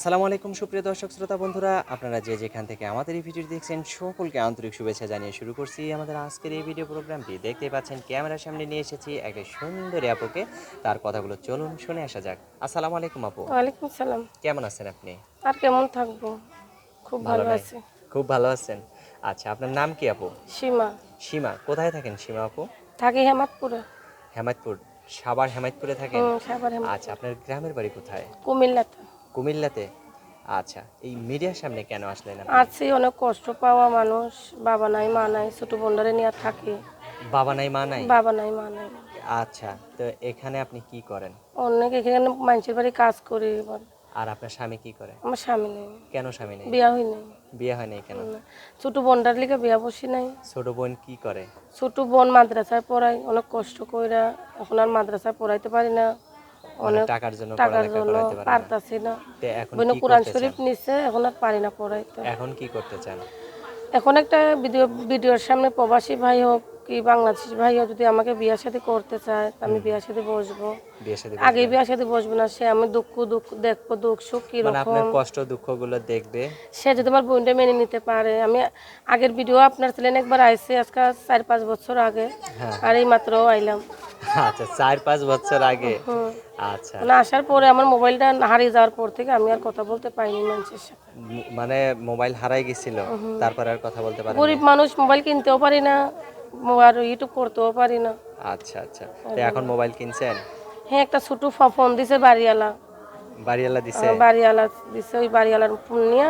আসসালামু আলাইকুম সুপ্রিয় দর্শক শ্রোতা বন্ধুরা, আপনারা যে যেখান থেকে আমাদের এই ভিডিওটি দেখছেন সকলকে আন্তরিক শুভেচ্ছা জানিয়ে শুরু করছি আমাদের আজকের এই ভিডিও প্রোগ্রামটি। দেখতেই পাচ্ছেন ক্যামেরার সামনে নিয়ে এসেছি একটা সুন্দরী আপুকে। তার কথাগুলো চলুন শুনে আসা যাক। আসসালামু আলাইকুম আপু, ওয়ালাইকুম সালাম। কেমন আছেন আপনি? আর কেমন থাকবো? খুব ভালো ভালো নাই? আছি। খুব ভালো আছেন? আচ্ছা, আপনার নাম কি আপু? সীমা। সীমা। কোথায় থাকেন সীমা আপু? থাকি হেমাদপুরে। হেমায়তপুর। সাভার হেমায়তপুরে থাকেন? সাভার আচ্ছা, হেমাদপুর। আপনার গ্রামের বাড়ি কোথায়? কুমিল্লাতে। কুমিল্লাতে। আচ্ছা, এই মিডিয়ার সামনে কেন আসলেন আপনি? আছি, অনেক কষ্ট পাওয়া মানুষ। বাবা নাই মা নাই, ছোট বোনটারে নিয়ে থাকি। বাবা নাই মা নাই? বাবা নাই মা নাই। আচ্ছা, তো এখানে আপনি কি করেন? অনেক এখানে মানুষের বাড়ি কাজ করি এবার। আর আপনার স্বামী কি করে? আমার স্বামী নেই, কেন স্বামী নেই? বিয়া হই নাই। বিয়ে হয় নাই কেন? ছোট বোনটার লিগে বিয়া বসি নাই। ছোট বোন কি করে? ছোট বোন মাদ্রাসায় পড়াই, অনেক কষ্ট কইরা। এখন আর মাদ্রাসায় পড়াইতে পারি না। মানে অনেক টাকার জন্য টাকার পড়ালেখা জন্য করাইতে পারে না? পারতাছি না। তো এখন বোন কি কোরআন করতে শরীফ চান? নিচ্ছে, এখন আর পারি না পড়াইতে। এখন কি করতে চান? এখন একটা ভিডিওর সামনে প্রবাসী ভাই হোক কি বাংলাদেশি ভাই হোক, যদি আমাকে বিয়ে শাদী করতে চায় তা আমি বিয়ে শাদী বসবো। বিয়ে শাদী আগে বসবেন? বিয়ে শাদী বসবো না, সে আমি দুঃখ দেখবো, দুঃখ সুখ মানে আপনার কিরকম। কষ্ট দুঃখগুলো দেখবে? সে যদি আমার বোনটা মেনে নিতে পারে। আমি আগের ভিডিও আপনার ছিলেন একবার আইসি, আজকে 4-5 বছর আগে। হ্যাঁ। আর এই মাত্র আইলাম। আচ্ছা, 4-5 বছর আগে। হুম। আচ্ছা, মানে আসার পরে আমার মোবাইলটা হারিয়ে যাওয়ার পর থেকে আমি আর কথা বলতে পাইনি মানুষের সাথে। মানে মোবাইল হারাই গেছিল, তারপরে আর কথা বলতে পারেন গরিব মানুষ, মোবাইল কিনতেও পারি না, আর ইউটিউব করতেও পারি না। আচ্ছা আচ্ছা, তো এখন মোবাইল কিনছেন? হ্যাঁ, একটা ছোট ফোন দিছে বাড়িওয়ালা। বাড়িওয়ালা দিছে? বাড়িওয়ালা দিছে, ওই বাড়িওয়ালার ফোন নিয়ে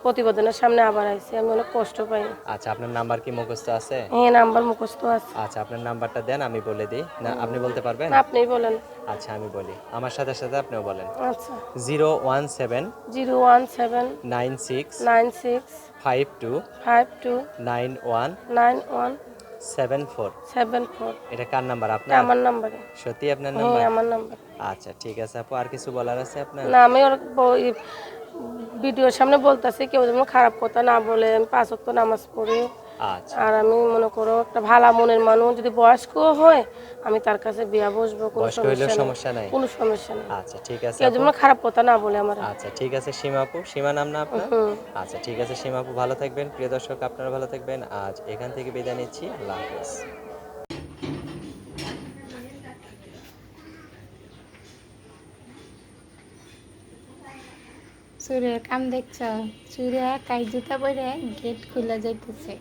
প্রতিবেদনের সামনে আবার আইছি। আমি অনেক কষ্ট পাই। আচ্ছা, আপনার নাম্বার কি মুখস্থ আছে? হ্যাঁ, নাম্বার মুখস্থ আছে। আচ্ছা, আপনার নাম্বারটা দেন, আমি বলে দিই। না, আপনি বলতে পারবেন? আপনিই বলেন। আচ্ছা, আমি বলি, আমার সাথে সাথে আপনিও বলেন। আচ্ছা। 017 017 96 96 52 52 91 91 74। 74। এটা কার নাম্বার? এটা আপনার? আমার নাম্বারে। সত্যি আপনার হ্যাঁ, নাম্বার? আমার নাম্বার। আচ্ছা, ঠিক আছে আপু, আর কিছু বলার আছে আপনার? না, আমি ওর ভিডিওর সামনে বলতেছি, কেউ যেন খারাপ কথা না বলে। আমি 5 ওয়াক্ত নামাজ পড়ি। আচ্ছা, আর আমি মনে করো একটা ভালো মনের মানুষ, যদি বয়স্কও হয় আমি তার কাছে বিয়া বসবো, কোনো বয়স্ক হইলেও সমস্যা নেই। সমস্যা নাই? কোনো সমস্যা নেই। আচ্ছা, ঠিক আছে কেউ আপু। যেন খারাপ কথা না বলে আমার। আচ্ছা, ঠিক আছে সীমা আপু। সীমা নাম না আপনার? হুম। আচ্ছা, ঠিক আছে সীমা আপু, ভালো থাকবেন। প্রিয় দর্শক, আপনারা ভালো থাকবেন। আজ এখান থেকে বিদায় নিচ্ছি। আল্লাহ হাফেজ। চুরের কাম দেখছ? চুরে কাই জুতা পরে গেট খুলে যাইতেছে।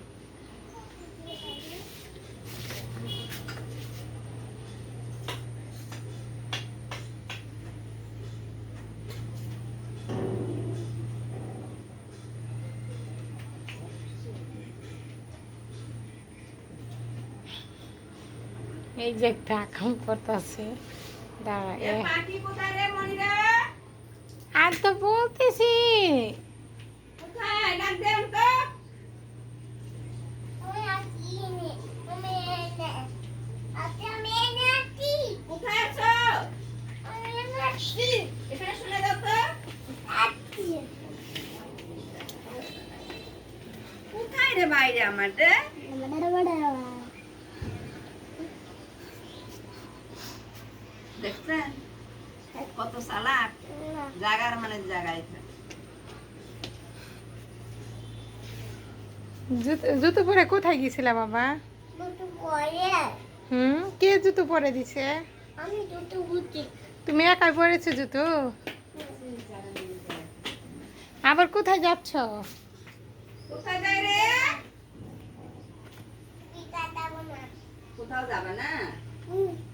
এই যে একটা কাম করতেছে, দাঁড়া। আর তো বলতেছি বাইরে আমাদের দেখছেন কত সালাক জাগার মানে জাগায়। জুতো পরে কোথায় গেছিলা বাবা? কে জুতো পরে দিছে? তুমি একাই পরেছো জুতো? আবার কোথায় যাচ্ছ? কোথায় যাই রে? কোথাও যাবে না?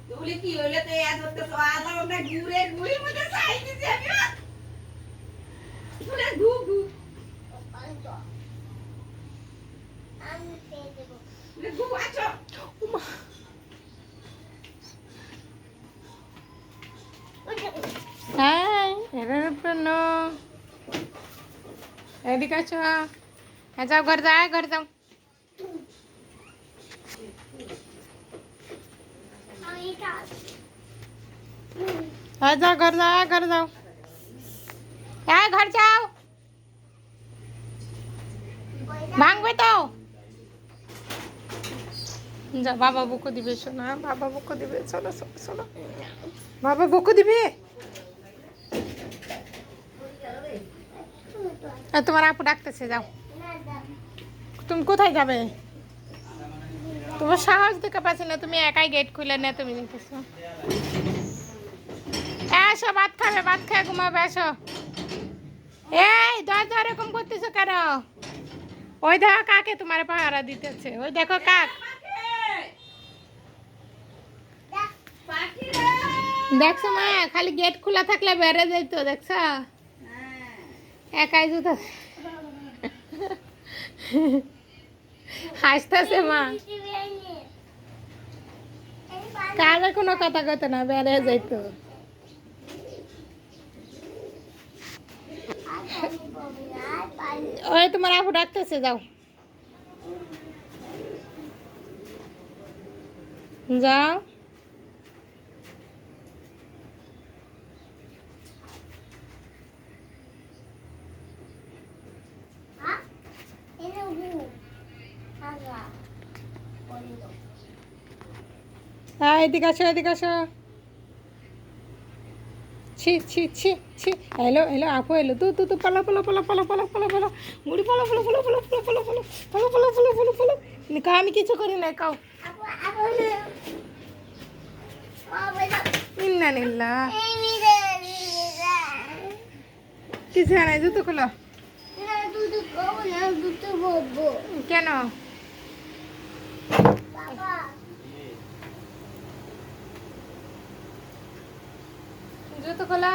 তুই কি হইলে তো এত তো আধা ঘন্টা ঘুরে ঘুরে মধ্যে চাই দিছি আমি। তুই ঘুর ঘুর ঘুর আছো। হ্যাঁ, এর জন্য এদিকে আছো। হ্যাঁ, যাও ঘর যাও, ঘর যাও। হ্যাঁ, যাও ঘর যাও, ঘর যাও। হ্যাঁ, ঘর যাও। ভাঙবে তো। যা, বাবা বকো দিবে, শোনা, বাবা বকো দিবে। চলো চলো চলো, বাবা বকো দিবে। আর তোমার আপু ডাকতেছে, যাও। তুমি কোথায় যাবে? তোমার সাহস দেখে পাচ্ছি না, তুমি একাই গেট খুলে না, তুমি দেখতেছো। এসো ভাত খাবে, ভাত খেয়ে ঘুমাবে, এসো। এই দরজা এরকম করতেছো কেন? ওই দেখো কাকে তোমার পাহারা দিতেছে, ওই দেখো কাক। দেখছো মা, খালি গেট খোলা থাকলে বেড়ে যাইতো, দেখছো? একাই জুতো হাসতেছে মা, কারে কোনো কথা কত না, বেড়ে যাইতো। ওই তোমার আপু ডাকতেছে, যাও যাও। হ্যাঁ, এদিকে আসো, এদিকে আসো। ছি ছি ছি ছি, এলো এলো আপু এলো, তু তু তু পালা পালা পালা পালা পালা পালা পালা, মুড়ি পালা পালা পালা পালা পালা পালা পালা পালা পালা পালা পালা পালা। কা আমি কিছু করি না, কাও। ইন্না নিল্লা কিছু নাই, জুতো খোলো। কেন? জুতো খোলা।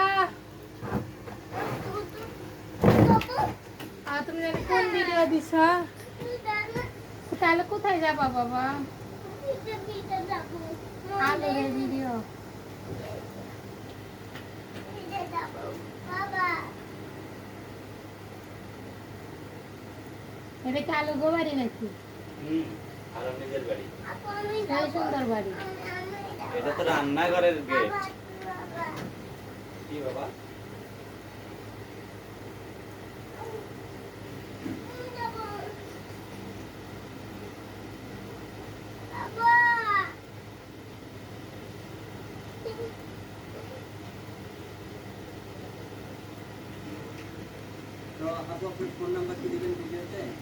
আর তুমি জানি কোন ভিডিও দিছ? তাহলে কোথায় যাবা বাবা? আলোর ভিডিও। এটা কি আলো গো বাড়ি নাকি? আর নিজের বাড়ি, সেই সুন্দর বাড়ি। এটা তো রান্নাঘরের গেট। কি বাবা?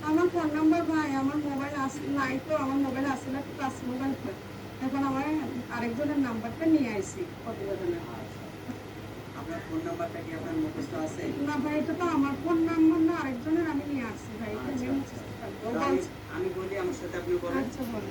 আমার ফোন নাম্বার ভাই, আমার মোবাইল নাই তো, আমার মোবাইল আসলে টাচ মোবাইল। এখন আমার আরেকজনের নাম্বারটা নিয়ে আইছি প্রতিবেদনের। আপনার ফোন নাম্বারটা কি আপনার মুখস্থ আছে? না ভাই, এটা তো আমার ফোন নাম্বার না, আরেকজনের আমি নিয়ে আসছি ভাই। এটা নিয়ে মুখস্থ থাকবো। আমি বলি, আমার সাথে আপনি বলেন। আচ্ছা বলেন।